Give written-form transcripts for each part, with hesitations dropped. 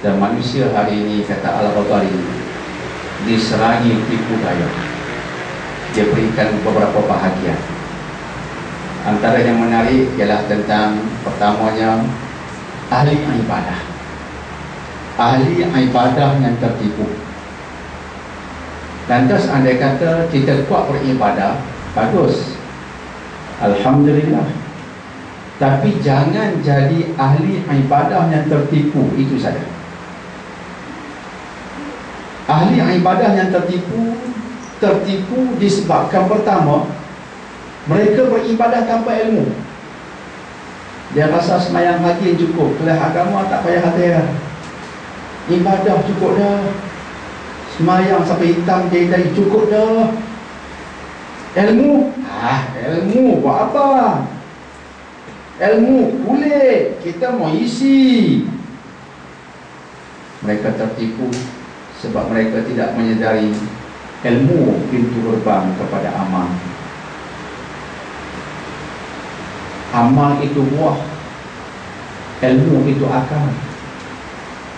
Dan manusia hari ini, kata Al-Ghazali, diserangi tipu daya. Dia berikan beberapa bahagian. Antara yang menarik ialah tentang pertamanya ahli ibadah. Ahli ibadah yang tertipu. Lantas andai kata kita kuat beribadah, bagus, alhamdulillah. Tapi jangan jadi ahli ibadah yang tertipu, itu saja. Ahli ibadah yang tertipu disebabkan pertama, mereka beribadah tanpa ilmu. Dia rasa semayang pagi cukup, kelas agama tak payah hati-hati, ibadah cukup dah, semayang sampai hitam jadi cukup dah. Ilmu, ilmu buat apa? Ilmu kulit, kita mau isi. Mereka tertipu sebab mereka tidak menyedari ilmu pintu gerbang kepada amal. Amal itu buah, ilmu itu akar.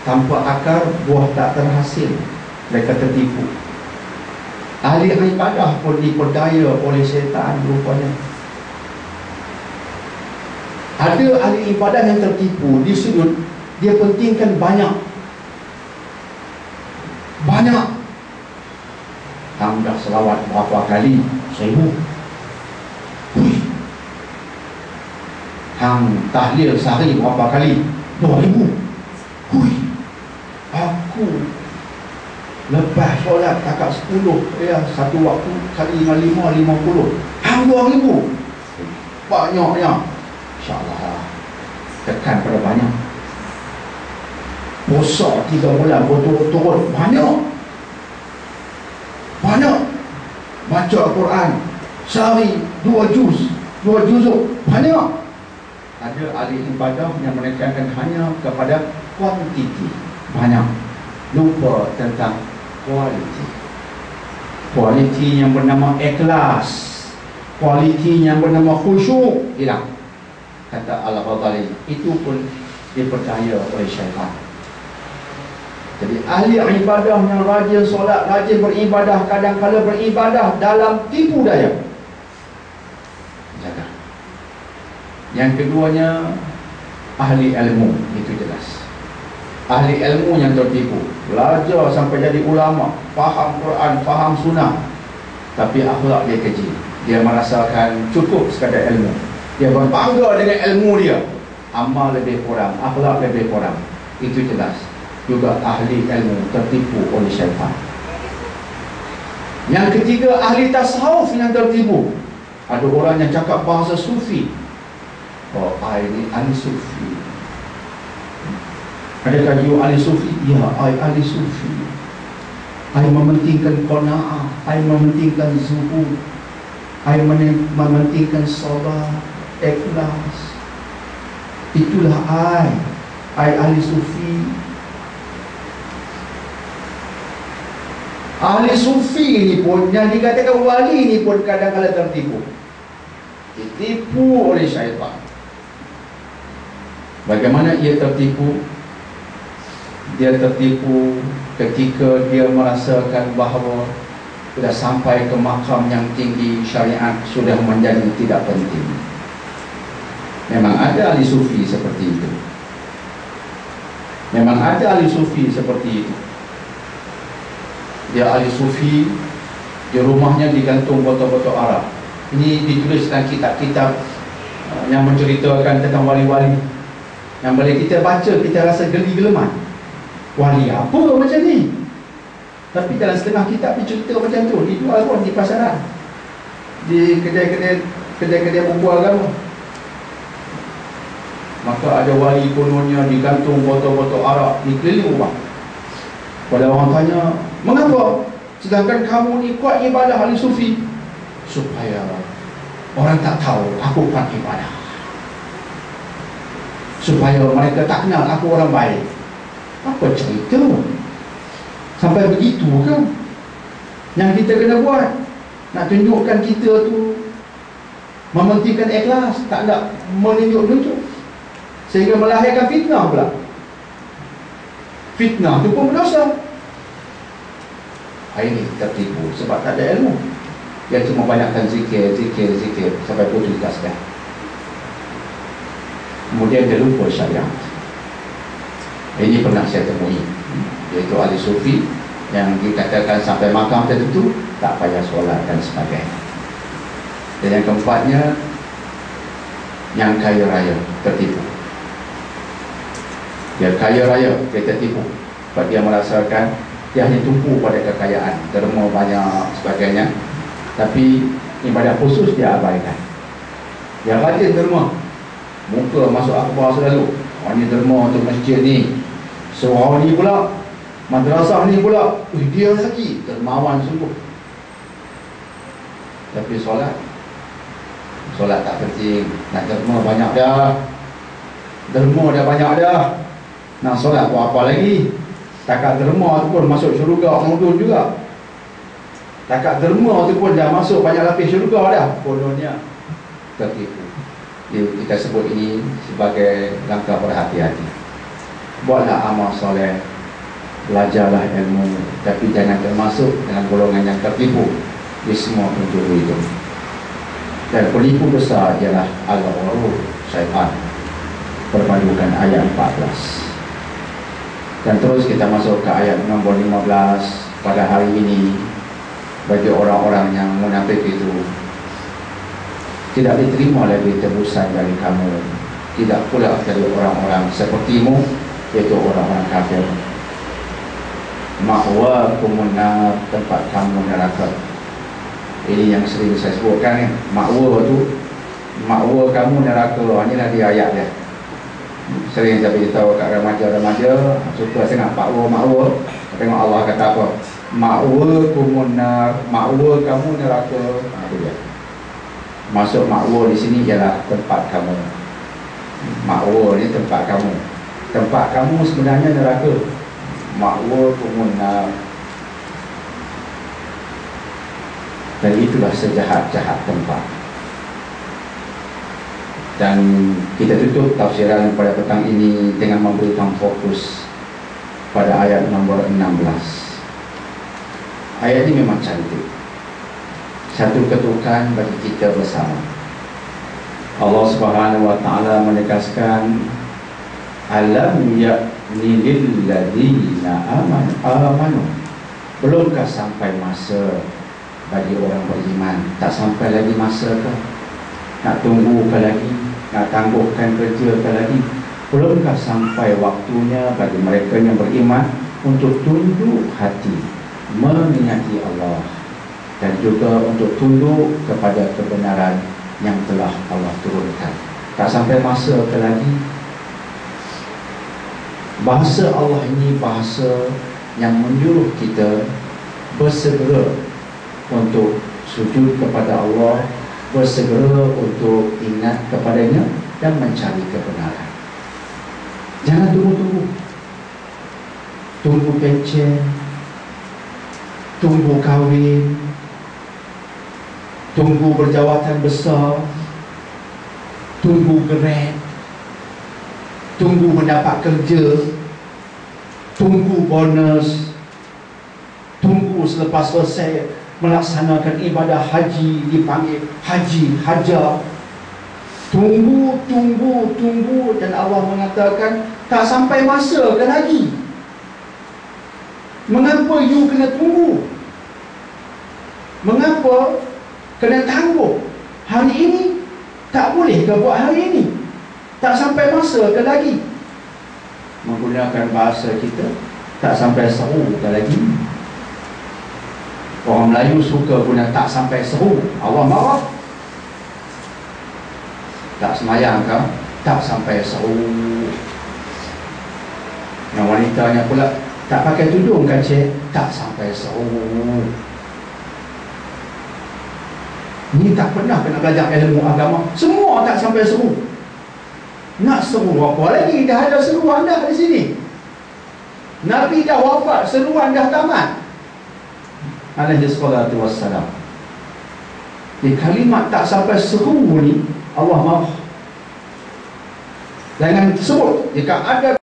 Tanpa akar, buah tak terhasil. Mereka tertipu. Ahli ibadah pun diperdaya oleh syaitan rupanya. Ada ahli ibadah yang tertipu di sudut dia pentingkan banyak. Hang dah selawat berapa kali? 1000. Hang tahlil sehari berapa kali? 2000. Aku lepas solat takat 10, satu waktu kali dengan 50. Hang 2000. Banyaknya. InsyaAllah tekan pada banyak. Puasa 3 bulan berturut-turut, banyak. Baca Al-Quran sehari 2 juzuk, banyak. Ada ahli ibadah yang menekankan hanya kepada kuantiti, banyak, lupa tentang kualiti yang bernama ikhlas, kualiti yang bernama khusyuk hilang. Kata Al-Ghazali, itu pun dipercaya oleh syaitan. Jadi ahli ibadah yang rajin solat, rajin beribadah, kadang-kadang beribadah dalam tipu daya. Jaga. Yang keduanya ahli ilmu, itu jelas. Ahli ilmu yang tertipu, belajar sampai jadi ulama, faham Quran, faham sunnah, tapi akhlak dia keji. Dia merasakan cukup sekadar ilmu. Dia berbangga dengan ilmu dia, amal lebih kurang, akhlak lebih kurang. Itu jelas juga ahli ilmu tertipu oleh syaitan. Yang ketiga, ahli tasawuf yang tertipu. Ada orang yang cakap bahasa sufi. Oh, I ni ahli sufi. Adakah you ahli sufi? Ya, I ahli sufi. I mementingkan qanaah, I mementingkan zuhud, I mementingkan sabar, ikhlas. Itulah I ahli sufi. Ahli sufi ini pun, yang dikatakan wali ini pun kadang-kadang tertipu. Ditipu oleh syaitan. Bagaimana ia tertipu? Dia tertipu ketika dia merasakan bahawa sudah sampai ke makam yang tinggi, syariat sudah menjadi tidak penting. Memang ada ahli sufi seperti itu. Memang ada ahli sufi seperti itu. Dia ahli sufi, di rumahnya digantung botol-botol arak. Ini ditulis dalam kitab-kitab yang menceritakan tentang wali-wali, yang boleh kita baca, kita rasa geli-geleman. Wali apa macam ni? Tapi dalam setengah kitab dicerita macam tu, dijual pun di pasaran, di kedai-kedai buku agama. Maka ada wali kononnya digantung botol-botol arak di keliling rumah. Pada orang tanya, mengapa? Sedangkan kamu ni kuat ibadah ahli sufi. Supaya orang tak tahu aku kuat ibadah, supaya mereka tak kenal aku orang baik. Apa cerita? Sampai begitu ke yang kita kena buat? Nak tunjukkan kita tu mementingkan ikhlas, tak nak menunjuk-nunjuk, sehingga melahirkan fitnah pula. fitnah tu pun berdosa. Hari ini tertipu sebab tak ada ilmu. Dia cuma banyakkan zikir sampai putus asa. Kemudian dia lupa syariat. Ini pernah saya temui, iaitu ahli sufi yang dikatakan sampai makam tertentu tak payah solat dan sebagainya. Dan yang keempatnya, yang kaya raya tertipu. Dia kaya raya, dia tertipu sebab dia merasakan dia hanya tumpu pada kekayaan, derma banyak sebagainya, tapi ibadat khusus dia abaikan. Dia rajin derma, muka masuk akhbar selalu. Ni derma untuk masjid ni, surau ni pula, madrasah ni pula. Dia lagi dermawan sungguh. Tapi solat tak penting. Nak derma banyak dah, derma dah banyak dah, nak solat buat apa lagi? Takat derma tu pun masuk syurga mudun juga. Takat derma tu pun dah masuk banyak lapis syurga dah. Bodohnya tertipu. Kita sebut ini sebagai langkah berhati-hati. Buatlah amal soleh, belajarlah ilmu, tapi jangan termasuk dengan golongan yang tertipu di semua penjuru itu. Dan penipu besar ialah al-ghurur, syaitan. Perpadukan ayat 14. Dan terus kita masuk ke ayat nombor 15. Pada hari ini, bagi orang-orang yang munafik itu, tidak diterima lagi tebusan dari kamu, tidak pula dari orang-orang sepertimu, yaitu orang-orang kafir. Ma'wakumun nar, tempat kamu neraka. Ini yang sering saya sebutkan ni, ma'wa tu, ma'wa kamu neraka. Inilah dia ayat dia. Sering saya beritahu kat remaja-remaja, suka sangat makwa. Tengok Allah kata apa? Ma'wakumun nar, ma'wa kamu neraka. Itu dia. Masuk ma'wa di sini ialah tempat kamu. Ma'wa ni tempat kamu. Tempat kamu sebenarnya neraka. Ma'wakumun nar. Dan itulah sejahat-jahat tempat. Dan kita tutup tafsiran pada petang ini dengan memberikan fokus pada ayat nombor 16. Ayat ini memang cantik, satu ketukan bagi kita bersama. Allah Subhanahu wa taala menegaskan, alam ya'ni lil ladzina amanu. Belumkah sampai masa bagi orang beriman? Tak sampai lagi masa ke? Nak tunggu ke lagi? Nak tangguhkan kerja ke lagi? Belumkah sampai waktunya bagi mereka yang beriman untuk tunduk hati mengingati Allah, dan juga untuk tunduk kepada kebenaran yang telah Allah turunkan? Tak sampai masa ke lagi? Bahasa Allah ini bahasa yang menyuruh kita bersegera untuk sujud kepada Allah, bersegera untuk ingat kepadanya dan mencari kebenaran. Jangan tunggu-tunggu. Tunggu pencen, tunggu kahwin, tunggu berjawatan besar, tunggu grad, tunggu mendapat kerja, tunggu bonus, tunggu selepas selesai melaksanakan ibadah haji dipanggil haji hajar. Tunggu dan Allah mengatakan tak sampai masa ke lagi. Mengapa you kena tunggu? Mengapa kena tangguh? Hari ini tak boleh ke buat hari ini? Tak sampai masa ke lagi? Menggunakan bahasa kita, tak sampai seru ke lagi? Orang Melayu suka guna tak sampai seru. Allah marah. Tak semayang ke? Tak sampai seru. Yang wanitanya pula tak pakai tudung kan cik? Tak sampai seru. Ni tak pernah kena belajar ilmu agama. Semua tak sampai seru. Nak seru apa lagi? Dah ada seruan dah di sini. Nabi dah wafat, seruan dah tamat. Alaihi salatu wassalam. Di kalimat tak sampai seru ni Allah marah. Jangan sebut jika ada